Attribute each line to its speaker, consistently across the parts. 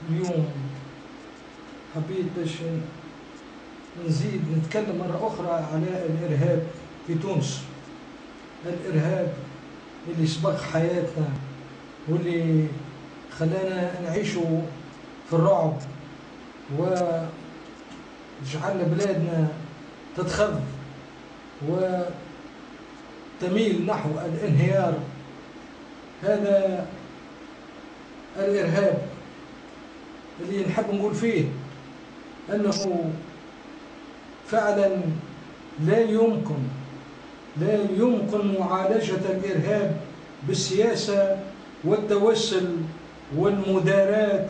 Speaker 1: اليوم حبيت باش نزيد نتكلم مرة أخرى على الإرهاب في تونس. الإرهاب اللي سبق حياتنا واللي خلانا نعيشوا في الرعب وجعل بلادنا تتخذ وتميل نحو الانهيار. هذا الإرهاب اللي نحب نقول فيه أنه فعلا لا يمكن معالجة الإرهاب بالسياسة والتوسل والمداراة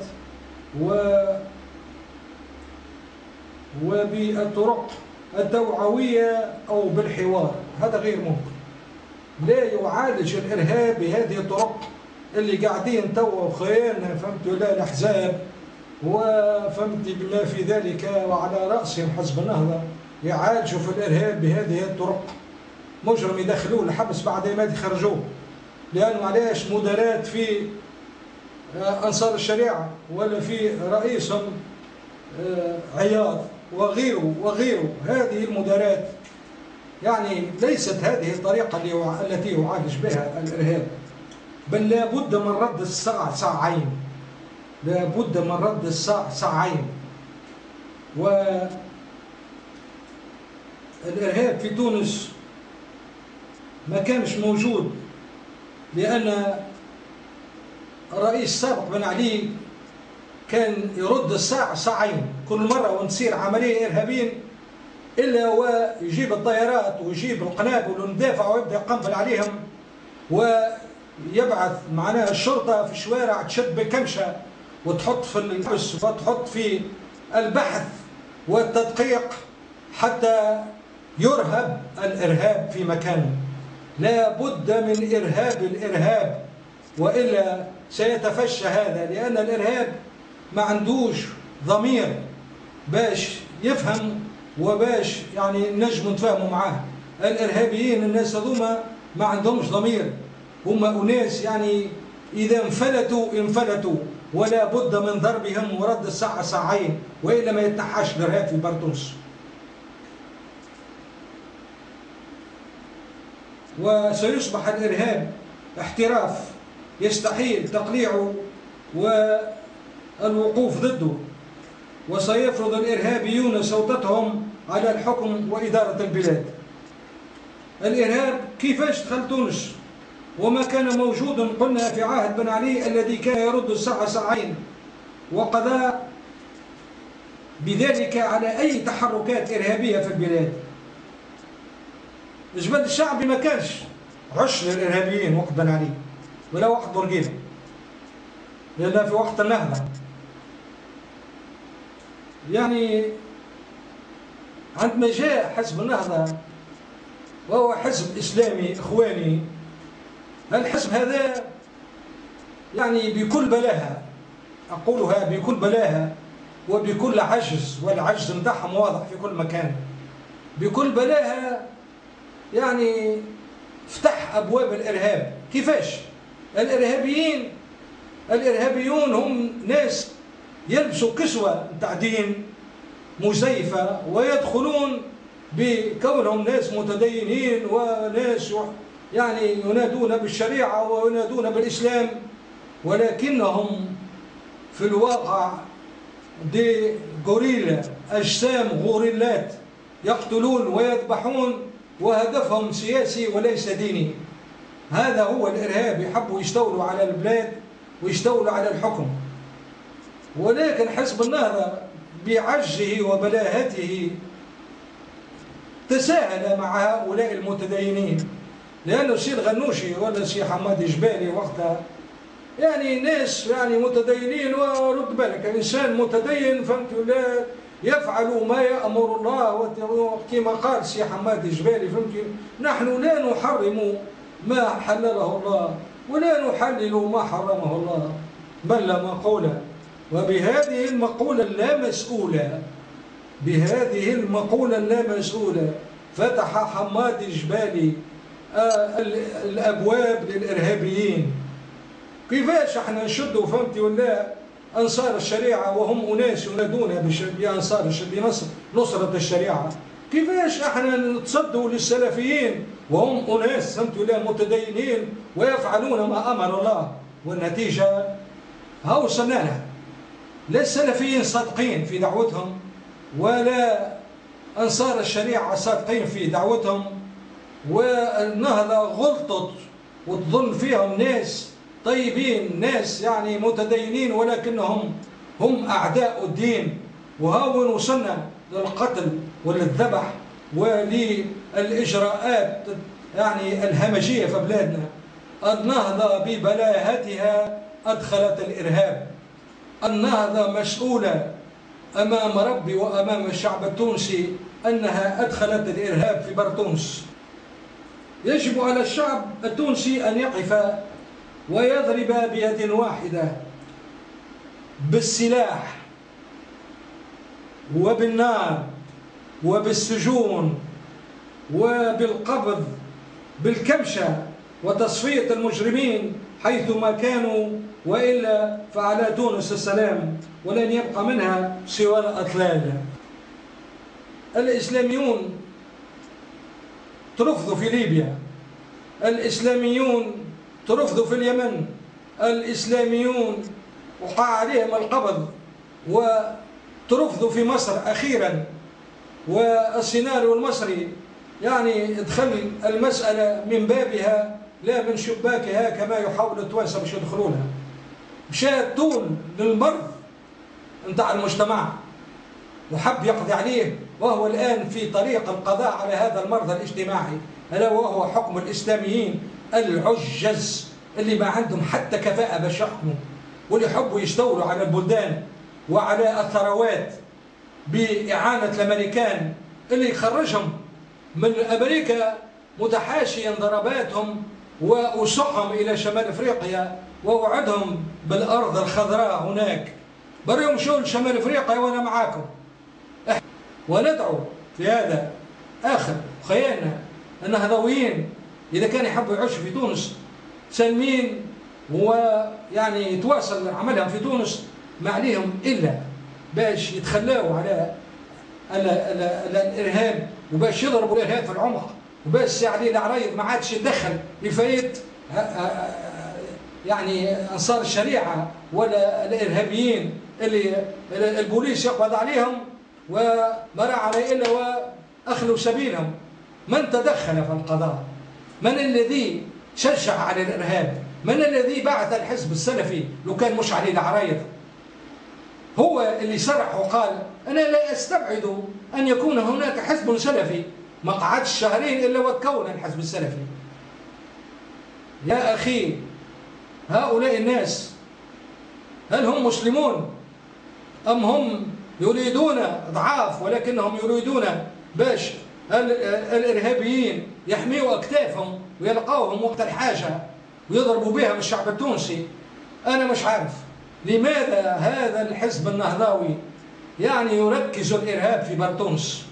Speaker 1: وبالطرق التوعوية أو بالحوار. هذا غير ممكن. لا يعالج الإرهاب بهذه الطرق اللي قاعدين توا خيالنا فهمتوا لا الأحزاب وفهمت بما في ذلك وعلى رأسهم حزب النهضة يعالجوا في الإرهاب بهذه الطرق. مجرم يدخلوه الحبس بعد ما يخرجوه، لأنه علاش مدارات في أنصار الشريعة ولا في رئيسهم عياض وغيره. هذه المدارات يعني ليست هذه الطريقة التي يعالج بها الإرهاب، بل لابد من رد الصاع صاعين. لابد من رد الصاع صاعين. والإرهاب في تونس ما كانش موجود لأن الرئيس السابق بن علي كان يرد الصاع صاعين كل مرة ونصير عملية إرهابية إلا ويجيب الطيارات ويجيب القنابل وندافع ويبدأ يقنبل عليهم ويبعث معناها الشرطة في الشوارع تشد بكمشة وتحط في الحبس وتحط في البحث والتدقيق حتى يرهب الإرهاب في مكانه. لا بد من الإرهاب وإلا سيتفشى هذا، لأن الإرهاب ما عندوش ضمير باش يفهم وباش يعني نجم نتفاهموا معاه. الإرهابيين الناس هذوما ما عندهمش ضمير، هم أناس يعني إذا انفلتوا ولا بد من ضربهم ورد الساعة ساعين وإلا ما يتنحاش الإرهاب في بردوس. وسيصبح الإرهاب احتراف يستحيل تقليعه والوقوف ضده، وسيفرض الإرهابيون سلطتهم على الحكم وإدارة البلاد. الإرهاب كيفاش دخل تونس وما كان موجودا قلنا في عهد بن علي الذي كان يرد الساعة ساعين وقضى بذلك على أي تحركات إرهابية في البلاد. الجبل الشعبي ما كانش عش للإرهابيين وقت بن علي ولا وقت بورقيبة، لأن في وقت النهضة يعني عندما جاء حزب النهضة وهو حزب إسلامي إخواني، الحزب هذا يعني بكل بلاهة، أقولها بكل بلاهة وبكل عجز، والعجز متاعهم واضح في كل مكان، بكل بلاهة يعني فتح أبواب الإرهاب. كيفاش؟ الإرهابيون هم ناس يلبسوا كسوة متاع دين مزيفة ويدخلون بكونهم ناس متدينين وناس يعني ينادون بالشريعة وينادون بالإسلام، ولكنهم في الواقع دي غوريلا، أجسام غوريلات يقتلون ويذبحون وهدفهم سياسي وليس ديني. هذا هو الإرهاب، يحبوا يستولوا على البلاد ويستولوا على الحكم. ولكن حزب النهضة بعجزه وبلاهته تساهل مع هؤلاء المتدينين، لأنه السي الغنوشي ولا السي حمادي جبالي وقتها يعني ناس يعني متدينين، ورد بالك إنسان متدين فهمت لا يفعل ما يأمر الله، كما قال السي حمادي جبالي فهمت نحن لا نحرم ما حلله الله ولا نحلل ما حرمه الله، بل مقولة. وبهذه المقولة اللامسؤولة فتح حمادي جبالي الأبواب للإرهابيين. كيفاش احنا نشدوا فهمتي ولا أنصار الشريعة وهم أناس ينادون بأنصار بنصرة الشريعة؟ كيفاش احنا نتصدوا للسلفيين وهم أناس فهمتي ولا متدينين ويفعلون ما أمر الله؟ والنتيجة ها وصلنا لها. لا السلفيين صادقين في دعوتهم ولا أنصار الشريعة صادقين في دعوتهم، والنهضة غلطت وتظن فيهم ناس طيبين، ناس يعني متدينين، ولكنهم هم أعداء الدين. وهاون وصلنا للقتل وللذبح وللإجراءات يعني الهمجية في بلادنا. النهضة ببلاهتها أدخلت الإرهاب. النهضة مسؤولة أمام ربي وأمام الشعب التونسي أنها أدخلت الإرهاب في برتونس. يجب على الشعب التونسي أن يقف ويضرب بيد واحدة بالسلاح وبالنار وبالسجون وبالقبض بالكمشة وتصفية المجرمين حيثما كانوا، وإلا فعلى تونس السلام ولن يبقى منها سوى الأطلال. الإسلاميون ترفضوا في ليبيا، الإسلاميون ترفضوا في اليمن، الإسلاميون وقع عليهم القبض وترفضوا في مصر أخيرا، والسيناريو المصري يعني ادخل المسألة من بابها لا من شباكها كما يحاول التوانسة باش يدخلونها. مشى طول للمرض نتاع المجتمع وحب يقضي عليه، وهو الآن في طريق القضاء على هذا المرض الاجتماعي، ألا وهو حكم الإسلاميين العجز اللي ما عندهم حتى كفاءة باش يحكموا، واللي يحبوا يستولوا على البلدان وعلى الثروات بإعانة الأمريكان اللي يخرجهم من أمريكا متحاشيا ضرباتهم وأسقهم إلى شمال أفريقيا ووعدهم بالأرض الخضراء هناك. بريهم شو لشمال أفريقيا وأنا معاكم. وندعو في هذا آخر خيالنا النهضويين إذا كان يحبوا يعيشوا في تونس سالمين ويعني يتواصل عملهم في تونس، ما عليهم إلا باش يتخلاوا على الإرهاب وباش يضربوا الإرهاب في العمق، وباش عليه العرايض ما عادش يتدخل يفايت يعني أنصار الشريعة ولا الإرهابيين اللي البوليس يقبض عليهم وما راى عليه إلا وأخلوا سبيلهم. من تدخل في القضاء؟ من الذي شجع على الإرهاب؟ من الذي بعث الحزب السلفي لو كان مش عليه العرايض؟ هو اللي صرح وقال أنا لا أستبعد أن يكون هناك حزب سلفي. ما قعدش شهرين إلا وتكون الحزب السلفي. يا أخي هؤلاء الناس هل هم مسلمون أم هم يريدون ضعاف ولكنهم يريدون باش الإرهابيين يحميوا أكتافهم ويلقاوهم وقت الحاجة ويضربوا بهم الشعب التونسي؟ أنا مش عارف لماذا هذا الحزب النهضاوي يعني يركز الإرهاب في برتونس.